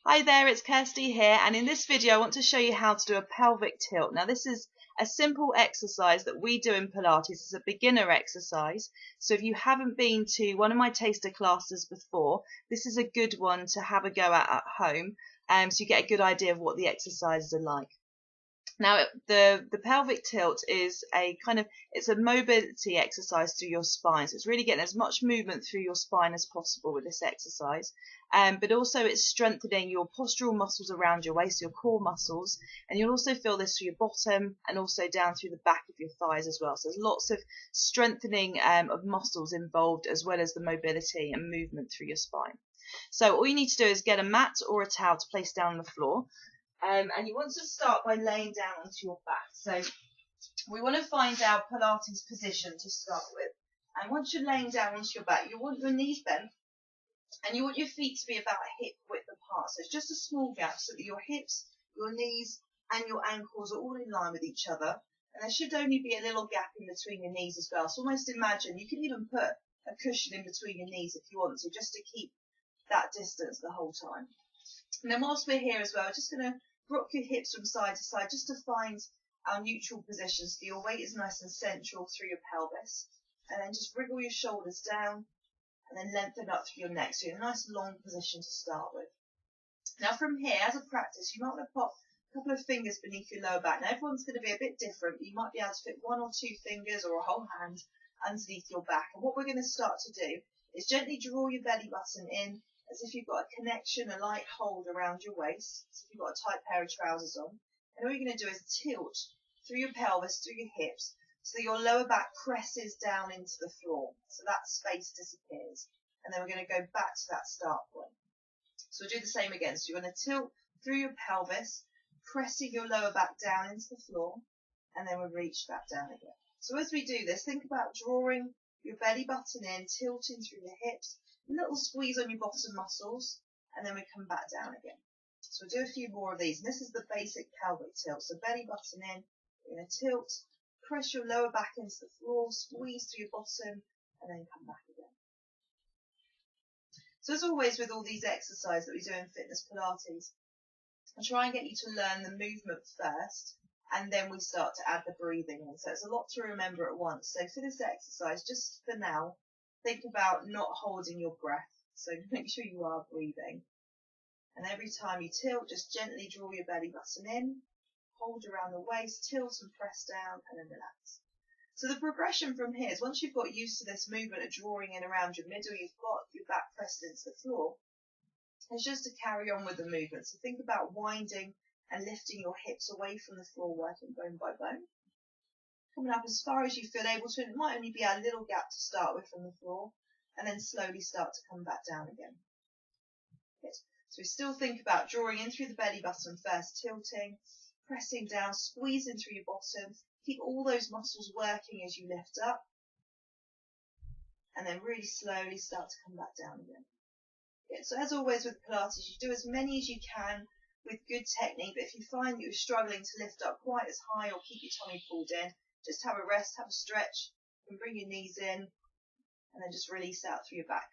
Hi there, it's Kirsty here, and in this video I want to show you how to do a pelvic tilt. Now this is a simple exercise that we do in Pilates. It's a beginner exercise, so if you haven't been to one of my taster classes before, this is a good one to have a go at home, so you get a good idea of what the exercises are like. Now the pelvic tilt is it's a mobility exercise through your spine, so it's really getting as much movement through your spine as possible with this exercise, but also it's strengthening your postural muscles around your waist, your core muscles, and you'll also feel this through your bottom and also down through the back of your thighs as well. So there's lots of strengthening of muscles involved, as well as the mobility and movement through your spine. So all you need to do is get a mat or a towel to place down on the floor. And you want to start by laying down onto your back. So we want to find our Pilates position to start with. And once you're laying down onto your back, you want your knees bent and you want your feet to be about a hip width apart. So it's just a small gap so that your hips, your knees and your ankles are all in line with each other. And there should only be a little gap in between your knees as well. So almost imagine you can even put a cushion in between your knees if you want to, just to keep that distance the whole time. And then whilst we're here as well, we're just going to rock your hips from side to side just to find our neutral position so your weight is nice and central through your pelvis. And then just wriggle your shoulders down and then lengthen up through your neck. So you're in a nice long position to start with. Now from here, as a practice, you might want to pop a couple of fingers beneath your lower back. Now everyone's going to be a bit different, but you might be able to fit one or two fingers or a whole hand underneath your back. And what we're going to start to do is gently draw your belly button in, as if you've got a connection, a light hold around your waist, as if you've got a tight pair of trousers on. And all you're going to do is tilt through your pelvis, through your hips, so that your lower back presses down into the floor, so that space disappears. And then we're going to go back to that start point. So we'll do the same again. So you're going to tilt through your pelvis, pressing your lower back down into the floor, and then we'll reach back down again. So as we do this, think about drawing your belly button in, tilting through your hips, a little squeeze on your bottom muscles, and then we come back down again. So we'll do a few more of these. And this is the basic pelvic tilt. So belly button in, you're going to tilt, press your lower back into the floor, squeeze through your bottom, and then come back again. So as always with all these exercises that we do in Fitness Pilates, I try and get you to learn the movement first, and then we start to add the breathing in. So it's a lot to remember at once. So for this exercise, just for now, think about not holding your breath. So make sure you are breathing. And every time you tilt, just gently draw your belly button in, hold around the waist, tilt and press down, and then relax. So the progression from here is once you've got used to this movement of drawing in around your middle, you've got your back pressed into the floor, it's just to carry on with the movement. So think about winding and lifting your hips away from the floor, working bone by bone. Coming up as far as you feel able to, and it might only be a little gap to start with from the floor, and then slowly start to come back down again. Good. So we still think about drawing in through the belly button first, tilting, pressing down, squeezing through your bottom. Keep all those muscles working as you lift up, and then really slowly start to come back down again. Good. So as always with Pilates, you do as many as you can with good technique, but if you find that you're struggling to lift up quite as high or keep your tummy pulled in, just have a rest, have a stretch, and bring your knees in, and then just release out through your back.